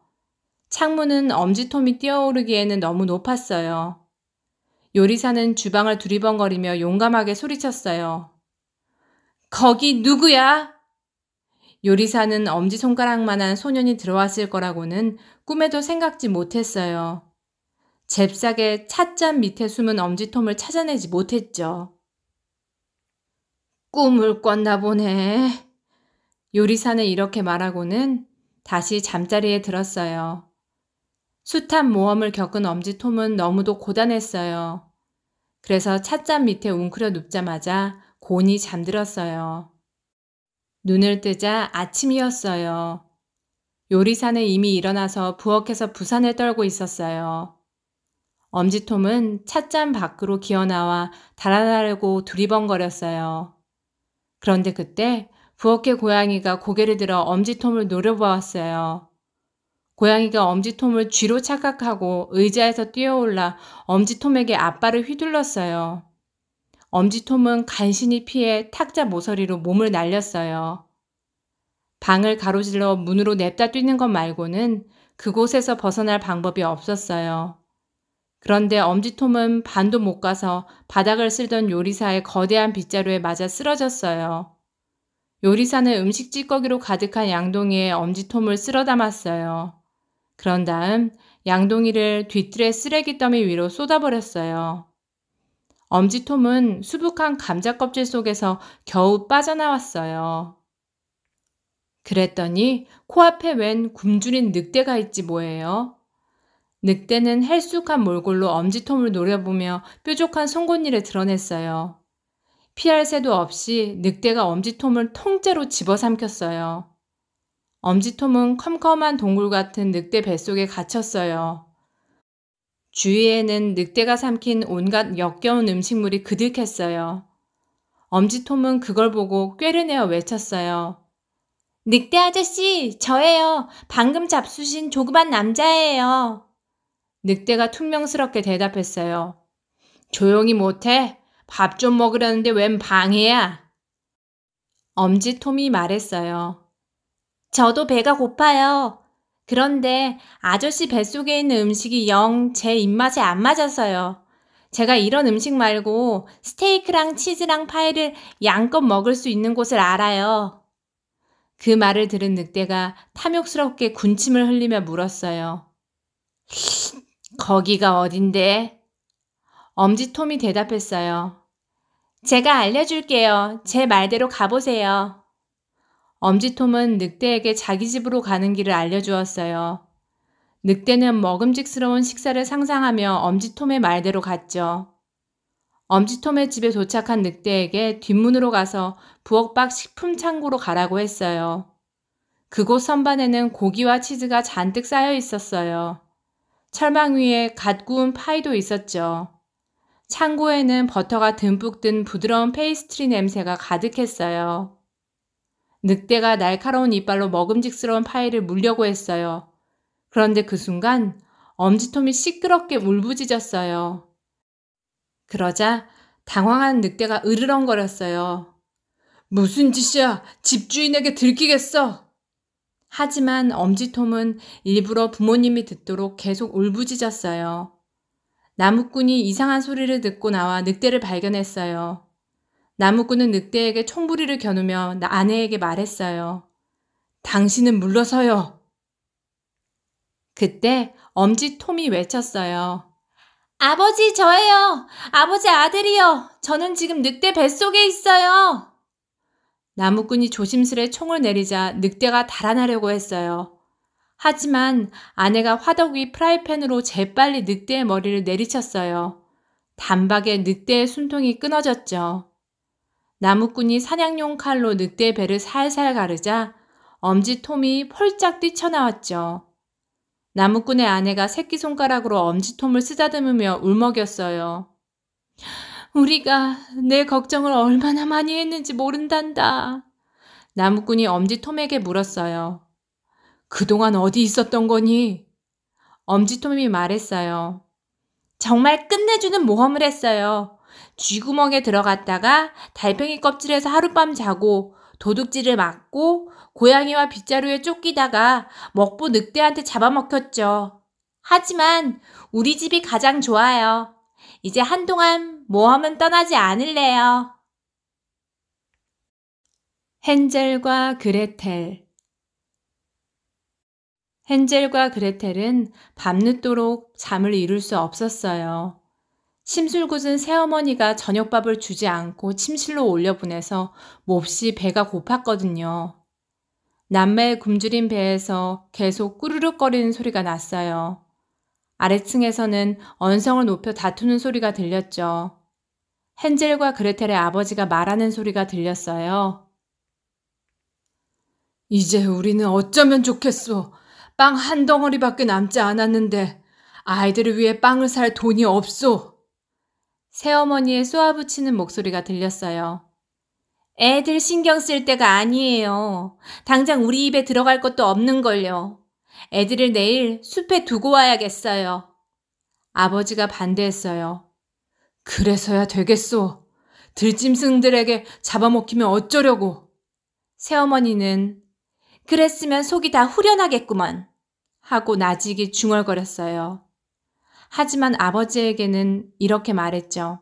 창문은 엄지톰이 뛰어오르기에는 너무 높았어요. 요리사는 주방을 두리번거리며 용감하게 소리쳤어요. 거기 누구야? 요리사는 엄지손가락만한 소년이 들어왔을 거라고는 꿈에도 생각지 못했어요. 잽싸게 찻잔 밑에 숨은 엄지톰을 찾아내지 못했죠. 꿈을 꿨나 보네. 요리사는 이렇게 말하고는 다시 잠자리에 들었어요. 숱한 모험을 겪은 엄지톰은 너무도 고단했어요. 그래서 찻잔 밑에 웅크려 눕자마자 곤히 잠들었어요. 눈을 뜨자 아침이었어요. 요리사는 이미 일어나서 부엌에서 부산을 떨고 있었어요. 엄지톰은 찻잔 밖으로 기어나와 달아나려고 두리번거렸어요. 그런데 그때 부엌의 고양이가 고개를 들어 엄지톰을 노려보았어요. 고양이가 엄지톰을 쥐로 착각하고 의자에서 뛰어올라 엄지톰에게 앞발을 휘둘렀어요. 엄지톰은 간신히 피해 탁자 모서리로 몸을 날렸어요. 방을 가로질러 문으로 냅다 뛰는 것 말고는 그곳에서 벗어날 방법이 없었어요. 그런데 엄지톰은 반도 못 가서 바닥을 쓸던 요리사의 거대한 빗자루에 맞아 쓰러졌어요. 요리사는 음식 찌꺼기로 가득한 양동이에 엄지톰을 쓸어 담았어요. 그런 다음 양동이를 뒤뜰의 쓰레기 더미 위로 쏟아버렸어요. 엄지톰은 수북한 감자 껍질 속에서 겨우 빠져나왔어요. 그랬더니 코앞에 웬 굶주린 늑대가 있지 뭐예요. 늑대는 헬쑥한 몰골로 엄지톰을 노려보며 뾰족한 송곳니를 드러냈어요. 피할 새도 없이 늑대가 엄지톰을 통째로 집어삼켰어요. 엄지톰은 컴컴한 동굴 같은 늑대 뱃속에 갇혔어요. 주위에는 늑대가 삼킨 온갖 역겨운 음식물이 그득했어요. 엄지톰은 그걸 보고 꾀를 내어 외쳤어요. 늑대 아저씨, 저예요. 방금 잡수신 조그만 남자예요. 늑대가 퉁명스럽게 대답했어요. 조용히 못해? 밥 좀 먹으려는데 웬 방해야? 엄지톰이 말했어요. 저도 배가 고파요. 그런데 아저씨 뱃속에 있는 음식이 영 제 입맛에 안 맞아서요. 제가 이런 음식 말고 스테이크랑 치즈랑 파이를 양껏 먹을 수 있는 곳을 알아요. 그 말을 들은 늑대가 탐욕스럽게 군침을 흘리며 물었어요. 거기가 어딘데? 엄지톰이 대답했어요. 제가 알려줄게요. 제 말대로 가보세요. 엄지톰은 늑대에게 자기 집으로 가는 길을 알려주었어요. 늑대는 먹음직스러운 식사를 상상하며 엄지톰의 말대로 갔죠. 엄지톰의 집에 도착한 늑대에게 뒷문으로 가서 부엌 밖 식품 창고로 가라고 했어요. 그곳 선반에는 고기와 치즈가 잔뜩 쌓여 있었어요. 철망 위에 갓 구운 파이도 있었죠. 창고에는 버터가 듬뿍 든 부드러운 페이스트리 냄새가 가득했어요. 늑대가 날카로운 이빨로 먹음직스러운 파이를 물려고 했어요. 그런데 그 순간 엄지톰이 시끄럽게 울부짖었어요. 그러자 당황한 늑대가 으르렁거렸어요. 무슨 짓이야? 집주인에게 들키겠어! 하지만 엄지톰은 일부러 부모님이 듣도록 계속 울부짖었어요. 나무꾼이 이상한 소리를 듣고 나와 늑대를 발견했어요. 나무꾼은 늑대에게 총부리를 겨누며 아내에게 말했어요. 당신은 물러서요. 그때 엄지톰이 외쳤어요. 아버지, 저예요. 아버지 아들이요. 저는 지금 늑대 뱃속에 있어요. 나무꾼이 조심스레 총을 내리자 늑대가 달아나려고 했어요. 하지만 아내가 화덕 위 프라이팬으로 재빨리 늑대의 머리를 내리쳤어요. 단박에 늑대의 숨통이 끊어졌죠. 나무꾼이 사냥용 칼로 늑대의 배를 살살 가르자 엄지톰이 폴짝 뛰쳐나왔죠. 나무꾼의 아내가 새끼손가락으로 엄지톰을 쓰다듬으며 울먹였어요. 우리가 내 걱정을 얼마나 많이 했는지 모른단다. 나무꾼이 엄지톰에게 물었어요. 그동안 어디 있었던 거니? 엄지톰이 말했어요. 정말 끝내주는 모험을 했어요. 쥐구멍에 들어갔다가 달팽이 껍질에서 하룻밤 자고 도둑질을 막고 고양이와 빗자루에 쫓기다가 먹보 늑대한테 잡아먹혔죠. 하지만 우리 집이 가장 좋아요. 이제 한동안 모험은 떠나지 않을래요. 헨젤과 그레텔. 헨젤과 그레텔은 밤늦도록 잠을 이룰 수 없었어요. 심술궂은 새어머니가 저녁밥을 주지 않고 침실로 올려보내서 몹시 배가 고팠거든요. 남매의 굶주린 배에서 계속 꾸르륵거리는 소리가 났어요. 아래층에서는 언성을 높여 다투는 소리가 들렸죠. 헨젤과 그레텔의 아버지가 말하는 소리가 들렸어요. 이제 우리는 어쩌면 좋겠소. 빵 한 덩어리밖에 남지 않았는데 아이들을 위해 빵을 살 돈이 없소. 새어머니의 쏘아붙이는 목소리가 들렸어요. 애들 신경 쓸 때가 아니에요. 당장 우리 입에 들어갈 것도 없는걸요. 애들을 내일 숲에 두고 와야겠어요. 아버지가 반대했어요. 그래서야 되겠소. 들짐승들에게 잡아먹히면 어쩌려고. 새어머니는 그랬으면 속이 다 후련하겠구먼 하고 나직이 중얼거렸어요. 하지만 아버지에게는 이렇게 말했죠.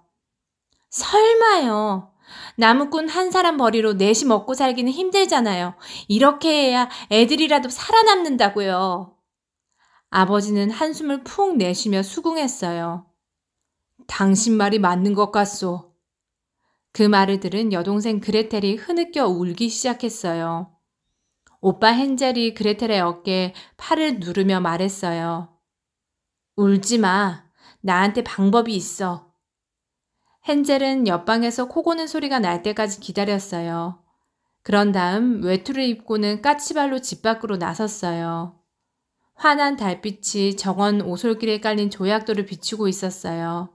설마요. 나무꾼 한 사람 벌이로 넷이 먹고 살기는 힘들잖아요. 이렇게 해야 애들이라도 살아남는다고요. 아버지는 한숨을 푹 내쉬며 수긍했어요. 당신 말이 맞는 것 같소. 그 말을 들은 여동생 그레텔이 흐느껴 울기 시작했어요. 오빠 헨젤이 그레텔의 어깨에 팔을 누르며 말했어요. 울지 마. 나한테 방법이 있어. 헨젤은 옆방에서 코 고는 소리가 날 때까지 기다렸어요. 그런 다음 외투를 입고는 까치발로 집 밖으로 나섰어요. 환한 달빛이 정원 오솔길에 깔린 조약돌을 비추고 있었어요.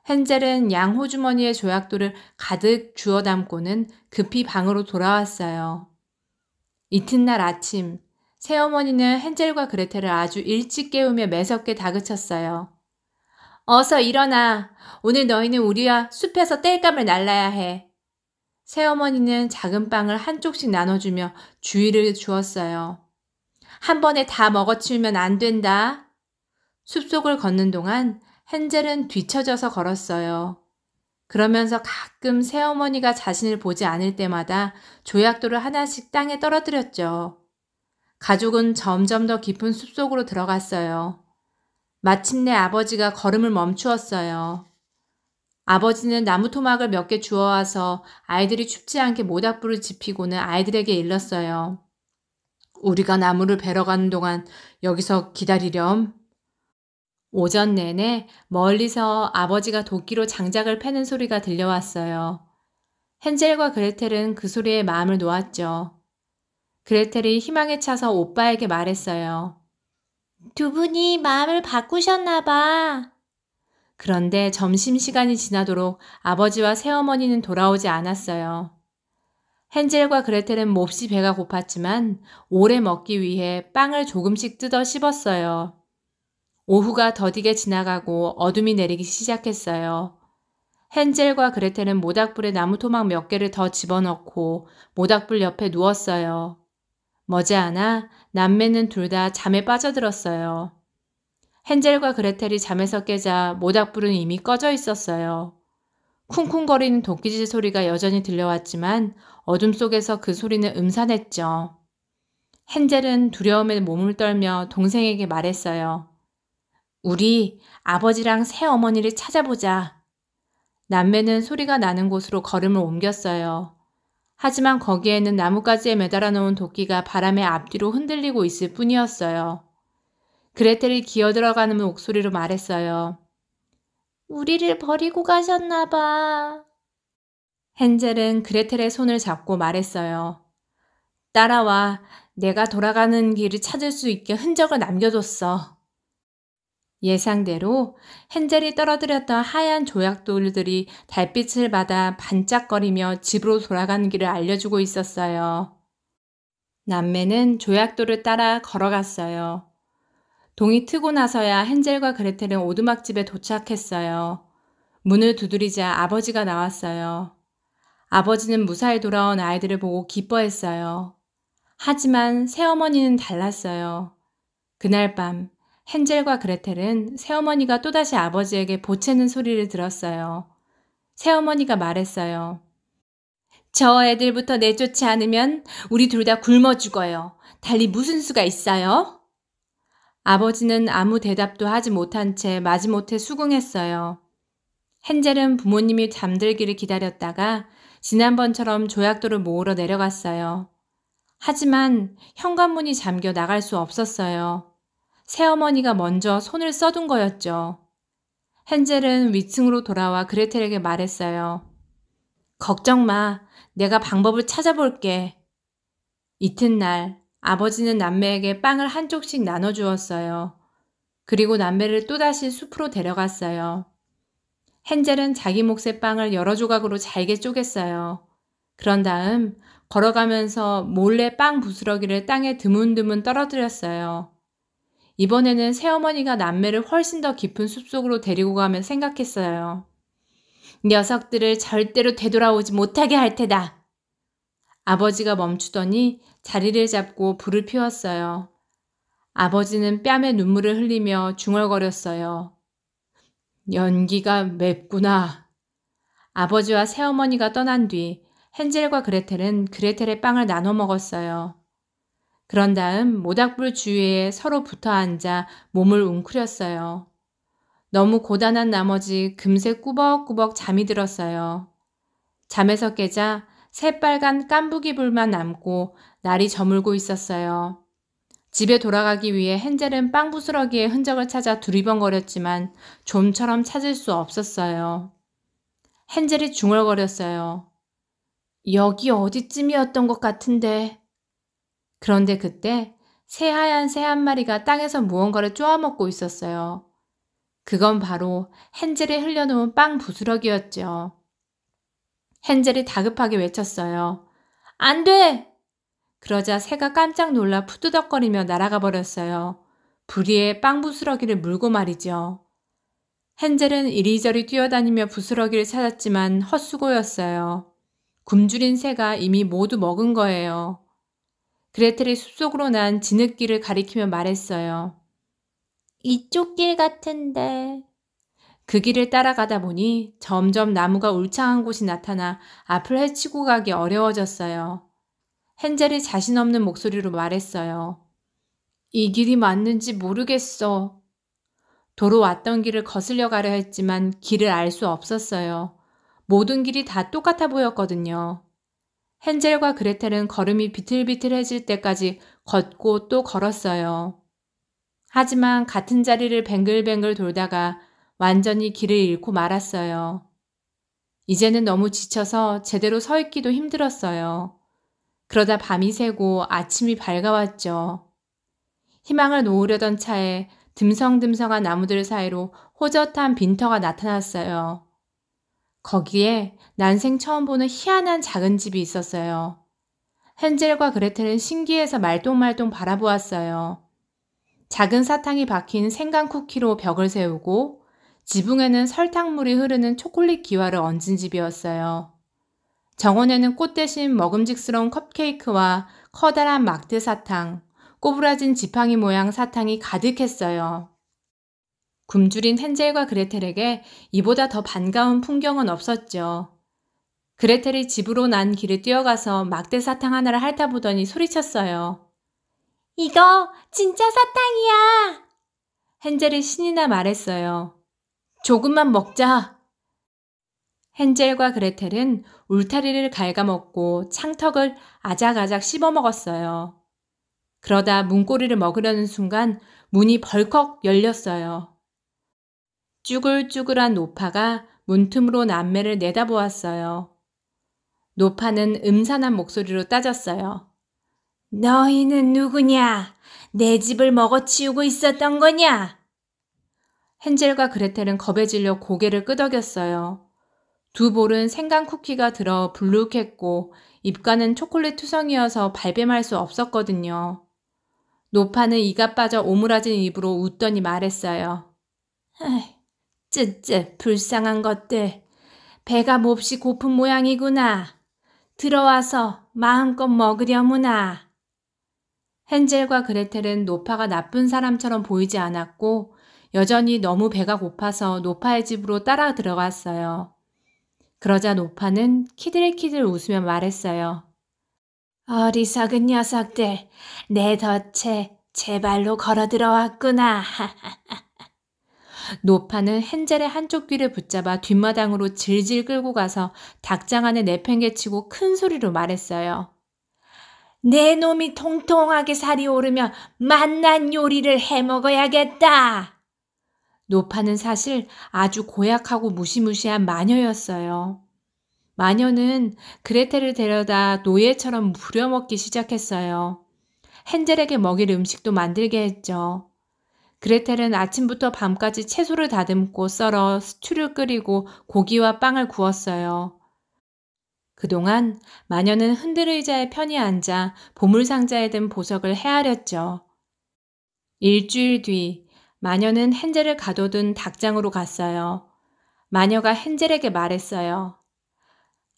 헨젤은 양호주머니에 조약돌을 가득 주워 담고는 급히 방으로 돌아왔어요. 이튿날 아침, 새어머니는 헨젤과 그레텔을 아주 일찍 깨우며 매섭게 다그쳤어요. 어서 일어나. 오늘 너희는 우리와 숲에서 땔감을 날라야 해. 새어머니는 작은 빵을 한쪽씩 나눠주며 주의를 주었어요. 한 번에 다 먹어치우면 안 된다. 숲속을 걷는 동안 헨젤은 뒤처져서 걸었어요. 그러면서 가끔 새어머니가 자신을 보지 않을 때마다 조약돌을 하나씩 땅에 떨어뜨렸죠. 가족은 점점 더 깊은 숲속으로 들어갔어요. 마침내 아버지가 걸음을 멈추었어요. 아버지는 나무 토막을 몇 개 주워와서 아이들이 춥지 않게 모닥불을 지피고는 아이들에게 일렀어요. 우리가 나무를 베러 가는 동안 여기서 기다리렴. 오전 내내 멀리서 아버지가 도끼로 장작을 패는 소리가 들려왔어요. 헨젤과 그레텔은 그 소리에 마음을 놓았죠. 그레텔이 희망에 차서 오빠에게 말했어요. 두 분이 마음을 바꾸셨나 봐. 그런데 점심시간이 지나도록 아버지와 새어머니는 돌아오지 않았어요. 헨젤과 그레텔은 몹시 배가 고팠지만 오래 먹기 위해 빵을 조금씩 뜯어 씹었어요. 오후가 더디게 지나가고 어둠이 내리기 시작했어요. 헨젤과 그레텔은 모닥불에 나무 토막 몇 개를 더 집어넣고 모닥불 옆에 누웠어요. 머지않아 남매는 둘 다 잠에 빠져들었어요. 헨젤과 그레텔이 잠에서 깨자 모닥불은 이미 꺼져 있었어요. 쿵쿵거리는 도끼질 소리가 여전히 들려왔지만 어둠 속에서 그 소리는 음산했죠. 헨젤은 두려움에 몸을 떨며 동생에게 말했어요. 우리 아버지랑 새어머니를 찾아보자. 남매는 소리가 나는 곳으로 걸음을 옮겼어요. 하지만 거기에는 나뭇가지에 매달아 놓은 도끼가 바람에 앞뒤로 흔들리고 있을 뿐이었어요. 그레텔이 기어들어가는 목소리로 말했어요. 우리를 버리고 가셨나 봐. 헨젤은 그레텔의 손을 잡고 말했어요. 따라와. 내가 돌아가는 길을 찾을 수 있게 흔적을 남겨뒀어. 예상대로 헨젤이 떨어뜨렸던 하얀 조약돌들이 달빛을 받아 반짝거리며 집으로 돌아가는 길을 알려주고 있었어요. 남매는 조약돌을 따라 걸어갔어요. 동이 트고 나서야 헨젤과 그레텔은 오두막집에 도착했어요. 문을 두드리자 아버지가 나왔어요. 아버지는 무사히 돌아온 아이들을 보고 기뻐했어요. 하지만 새어머니는 달랐어요. 그날 밤 헨젤과 그레텔은 새어머니가 또다시 아버지에게 보채는 소리를 들었어요. 새어머니가 말했어요. 저 애들부터 내쫓지 않으면 우리 둘 다 굶어 죽어요. 달리 무슨 수가 있어요? 아버지는 아무 대답도 하지 못한 채 마지못해 수긍했어요. 헨젤은 부모님이 잠들기를 기다렸다가 지난번처럼 조약돌을 모으러 내려갔어요. 하지만 현관문이 잠겨 나갈 수 없었어요. 새어머니가 먼저 손을 써둔 거였죠. 헨젤은 위층으로 돌아와 그레텔에게 말했어요. 걱정 마. 내가 방법을 찾아볼게. 이튿날 아버지는 남매에게 빵을 한쪽씩 나눠주었어요. 그리고 남매를 또다시 숲으로 데려갔어요. 헨젤은 자기 몫의 빵을 여러 조각으로 잘게 쪼갰어요. 그런 다음 걸어가면서 몰래 빵 부스러기를 땅에 드문드문 떨어뜨렸어요. 이번에는 새어머니가 남매를 훨씬 더 깊은 숲속으로 데리고 가며 생각했어요. 녀석들을 절대로 되돌아오지 못하게 할 테다. 아버지가 멈추더니 자리를 잡고 불을 피웠어요. 아버지는 뺨에 눈물을 흘리며 중얼거렸어요. 연기가 맵구나. 아버지와 새어머니가 떠난 뒤 헨젤과 그레텔은 그레텔의 빵을 나눠 먹었어요. 그런 다음 모닥불 주위에 서로 붙어 앉아 몸을 웅크렸어요. 너무 고단한 나머지 금세 꾸벅꾸벅 잠이 들었어요. 잠에서 깨자 새빨간 깐부기 불만 남고 날이 저물고 있었어요. 집에 돌아가기 위해 헨젤은 빵 부스러기의 흔적을 찾아 두리번거렸지만 좀처럼 찾을 수 없었어요. 헨젤이 중얼거렸어요. 여기 어디쯤이었던 것 같은데. 그런데 그때 새하얀 새 한 마리가 땅에서 무언가를 쪼아먹고 있었어요. 그건 바로 헨젤이 흘려놓은 빵 부스러기였죠. 헨젤이 다급하게 외쳤어요. 안 돼! 그러자 새가 깜짝 놀라 푸드덕거리며 날아가 버렸어요. 부리에 빵 부스러기를 물고 말이죠. 헨젤은 이리저리 뛰어다니며 부스러기를 찾았지만 헛수고였어요. 굶주린 새가 이미 모두 먹은 거예요. 그레텔이 숲속으로 난 진흙길을 가리키며 말했어요. 이쪽 길 같은데. 그 길을 따라가다 보니 점점 나무가 울창한 곳이 나타나 앞을 헤치고 가기 어려워졌어요. 헨젤이 자신 없는 목소리로 말했어요. 이 길이 맞는지 모르겠어. 도로 왔던 길을 거슬려 가려 했지만 길을 알 수 없었어요. 모든 길이 다 똑같아 보였거든요. 헨젤과 그레텔은 걸음이 비틀비틀해질 때까지 걷고 또 걸었어요. 하지만 같은 자리를 뱅글뱅글 돌다가 완전히 길을 잃고 말았어요. 이제는 너무 지쳐서 제대로 서 있기도 힘들었어요. 그러다 밤이 새고 아침이 밝아왔죠. 희망을 놓으려던 차에 듬성듬성한 나무들 사이로 호젓한 빈터가 나타났어요. 거기에 난생 처음 보는 희한한 작은 집이 있었어요. 헨젤과 그레텔은 신기해서 말똥말똥 바라보았어요. 작은 사탕이 박힌 생강 쿠키로 벽을 세우고 지붕에는 설탕물이 흐르는 초콜릿 기와를 얹은 집이었어요. 정원에는 꽃 대신 먹음직스러운 컵케이크와 커다란 막대 사탕, 꼬부라진 지팡이 모양 사탕이 가득했어요. 굶주린 헨젤과 그레텔에게 이보다 더 반가운 풍경은 없었죠. 그레텔이 집으로 난 길을 뛰어가서 막대 사탕 하나를 핥아보더니 소리쳤어요. 이거 진짜 사탕이야! 헨젤이 신이 나 말했어요. 조금만 먹자. 헨젤과 그레텔은 울타리를 갉아먹고 창턱을 아작아작 씹어먹었어요. 그러다 문고리를 먹으려는 순간 문이 벌컥 열렸어요. 쭈글쭈글한 노파가 문틈으로 남매를 내다보았어요. 노파는 음산한 목소리로 따졌어요. 너희는 누구냐? 내 집을 먹어치우고 있었던 거냐? 헨젤과 그레텔은 겁에 질려 고개를 끄덕였어요. 두 볼은 생강 쿠키가 들어 불룩했고 입가는 초콜릿 투성이어서 발뺌할 수 없었거든요. 노파는 이가 빠져 오므라진 입으로 웃더니 말했어요. 쯧쯧 불쌍한 것들. 배가 몹시 고픈 모양이구나. 들어와서 마음껏 먹으려무나. 헨젤과 그레텔은 노파가 나쁜 사람처럼 보이지 않았고 여전히 너무 배가 고파서 노파의 집으로 따라 들어갔어요. 그러자 노파는 키들키들 웃으며 말했어요. 어리석은 녀석들, 내 덫에 제 발로 걸어 들어왔구나. 노파는 헨젤의 한쪽 귀를 붙잡아 뒷마당으로 질질 끌고 가서 닭장 안에 내팽개치고 큰 소리로 말했어요. 내 놈이 통통하게 살이 오르면 맛난 요리를 해먹어야겠다. 노파는 사실 아주 고약하고 무시무시한 마녀였어요. 마녀는 그레텔을 데려다 노예처럼 부려먹기 시작했어요. 헨젤에게 먹일 음식도 만들게 했죠. 그레텔은 아침부터 밤까지 채소를 다듬고 썰어 스튜를 끓이고 고기와 빵을 구웠어요. 그동안 마녀는 흔들의자에 편히 앉아 보물상자에 든 보석을 헤아렸죠. 일주일 뒤 마녀는 헨젤을 가둬둔 닭장으로 갔어요. 마녀가 헨젤에게 말했어요.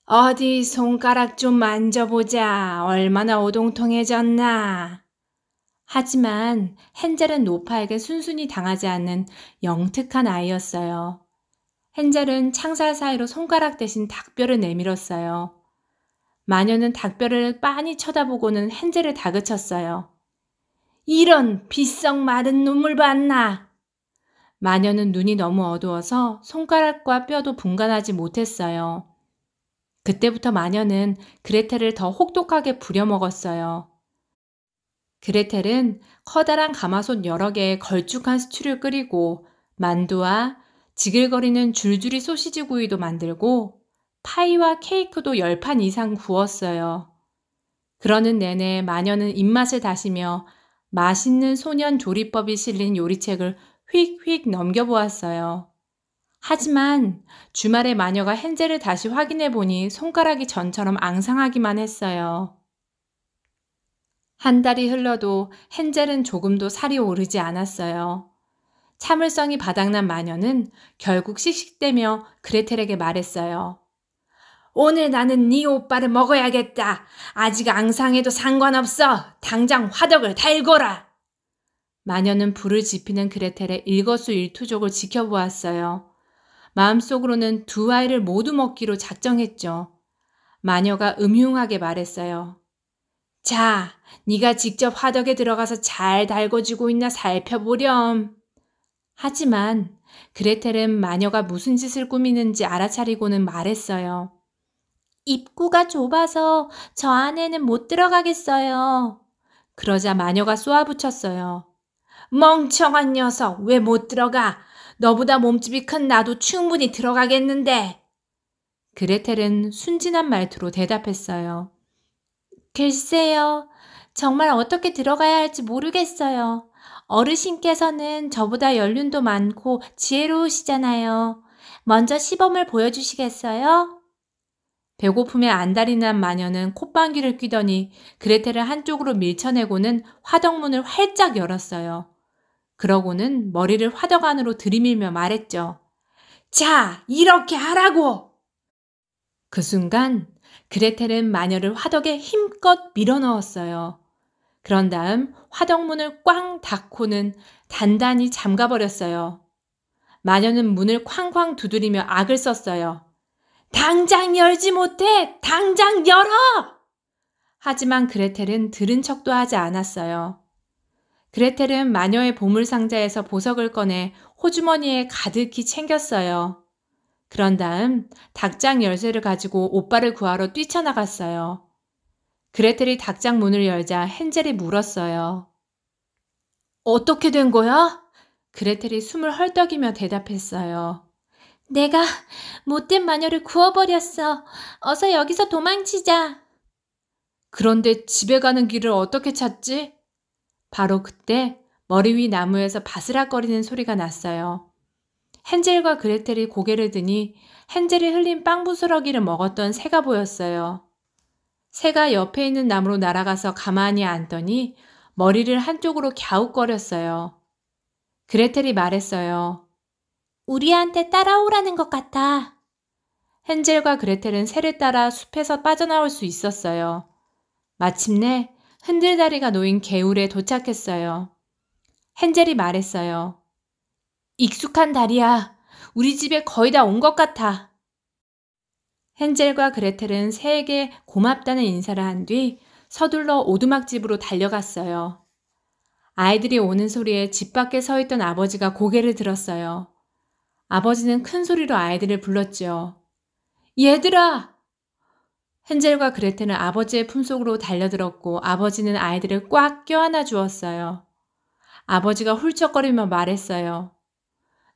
어디 손가락 좀 만져보자. 얼마나 오동통해졌나. 하지만 헨젤은 노파에게 순순히 당하지 않는 영특한 아이였어요. 헨젤은 창살 사이로 손가락 대신 닭뼈를 내밀었어요. 마녀는 닭뼈를 빤히 쳐다보고는 헨젤을 다그쳤어요. 이런 비썩 마른 놈을 봤나? 마녀는 눈이 너무 어두워서 손가락과 뼈도 분간하지 못했어요. 그때부터 마녀는 그레텔을 더 혹독하게 부려먹었어요. 그레텔은 커다란 가마솥 여러 개에 걸쭉한 스튜를 끓이고 만두와 지글거리는 줄줄이 소시지 구이도 만들고 파이와 케이크도 10판 이상 구웠어요. 그러는 내내 마녀는 입맛을 다시며 맛있는 소년 조리법이 실린 요리책을 휙휙 넘겨보았어요. 하지만 주말에 마녀가 헨젤을 다시 확인해 보니 손가락이 전처럼 앙상하기만 했어요. 한 달이 흘러도 헨젤은 조금도 살이 오르지 않았어요. 참을성이 바닥난 마녀는 결국 씩씩대며 그레텔에게 말했어요. 오늘 나는 네 오빠를 먹어야겠다. 아직 앙상해도 상관없어. 당장 화덕을 달거라. 마녀는 불을 지피는 그레텔의 일거수일투족을 지켜보았어요. 마음속으로는 두 아이를 모두 먹기로 작정했죠. 마녀가 음흉하게 말했어요. 자, 네가 직접 화덕에 들어가서 잘 달궈지고 있나 살펴보렴. 하지만 그레텔은 마녀가 무슨 짓을 꾸미는지 알아차리고는 말했어요. 입구가 좁아서 저 안에는 못 들어가겠어요. 그러자 마녀가 쏘아붙였어요. 멍청한 녀석, 왜 못 들어가? 너보다 몸집이 큰 나도 충분히 들어가겠는데. 그레텔은 순진한 말투로 대답했어요. 글쎄요. 정말 어떻게 들어가야 할지 모르겠어요. 어르신께서는 저보다 연륜도 많고 지혜로우시잖아요. 먼저 시범을 보여주시겠어요? 배고픔에 안달이 난 마녀는 콧방귀를 뀌더니 그레텔을 한쪽으로 밀쳐내고는 화덕문을 활짝 열었어요. 그러고는 머리를 화덕 안으로 들이밀며 말했죠. 자, 이렇게 하라고! 그 순간 그레텔은 마녀를 화덕에 힘껏 밀어넣었어요. 그런 다음 화덕문을 꽝 닫고는 단단히 잠가버렸어요. 마녀는 문을 쾅쾅 두드리며 악을 썼어요. 당장 열지 못해! 당장 열어! 하지만 그레텔은 들은 척도 하지 않았어요. 그레텔은 마녀의 보물상자에서 보석을 꺼내 호주머니에 가득히 챙겼어요. 그런 다음 닭장 열쇠를 가지고 오빠를 구하러 뛰쳐나갔어요. 그레텔이 닭장 문을 열자 헨젤이 물었어요. 어떻게 된 거야? 그레텔이 숨을 헐떡이며 대답했어요. 내가 못된 마녀를 구워버렸어. 어서 여기서 도망치자. 그런데 집에 가는 길을 어떻게 찾지? 바로 그때 머리 위 나무에서 바스락거리는 소리가 났어요. 헨젤과 그레텔이 고개를 드니 헨젤이 흘린 빵 부스러기를 먹었던 새가 보였어요. 새가 옆에 있는 나무로 날아가서 가만히 앉더니 머리를 한쪽으로 갸웃거렸어요. 그레텔이 말했어요. 우리한테 따라오라는 것 같아. 헨젤과 그레텔은 새를 따라 숲에서 빠져나올 수 있었어요. 마침내 흔들다리가 놓인 개울에 도착했어요. 헨젤이 말했어요. 익숙한 다리야. 우리 집에 거의 다 온 것 같아. 헨젤과 그레텔은 새에게 고맙다는 인사를 한 뒤 서둘러 오두막집으로 달려갔어요. 아이들이 오는 소리에 집 밖에 서 있던 아버지가 고개를 들었어요. 아버지는 큰 소리로 아이들을 불렀죠. 얘들아! 헨젤과 그레텔은 아버지의 품속으로 달려들었고 아버지는 아이들을 꽉 껴안아 주었어요. 아버지가 훌쩍거리며 말했어요.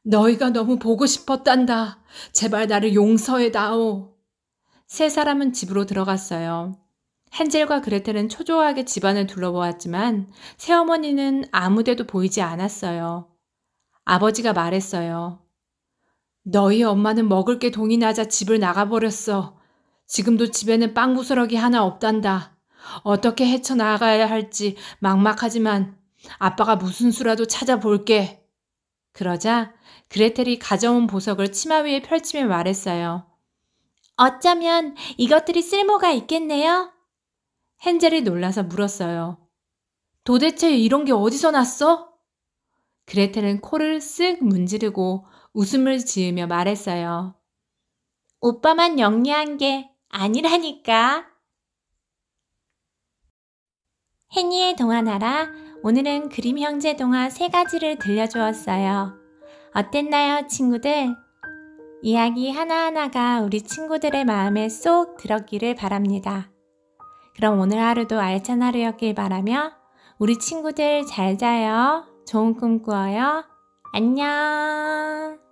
너희가 너무 보고 싶었단다. 제발 나를 용서해다오. 세 사람은 집으로 들어갔어요. 헨젤과 그레텔은 초조하게 집안을 둘러보았지만 새어머니는 아무데도 보이지 않았어요. 아버지가 말했어요. 너희 엄마는 먹을 게 동이 나자 집을 나가버렸어. 지금도 집에는 빵부스러기 하나 없단다. 어떻게 헤쳐나가야 할지 막막하지만 아빠가 무슨 수라도 찾아볼게. 그러자 그레텔이 가져온 보석을 치마 위에 펼치며 말했어요. 어쩌면 이것들이 쓸모가 있겠네요? 헨젤이 놀라서 물었어요. 도대체 이런 게 어디서 났어? 그레텔은 코를 쓱 문지르고 웃음을 지으며 말했어요. 오빠만 영리한 게 아니라니까. 헨리의 동화나라, 오늘은 그림 형제 동화 3가지를 들려주었어요. 어땠나요, 친구들? 이야기 하나하나가 우리 친구들의 마음에 쏙 들었기를 바랍니다. 그럼 오늘 하루도 알찬 하루였길 바라며 우리 친구들 잘 자요. 좋은 꿈 꾸어요. 안녕.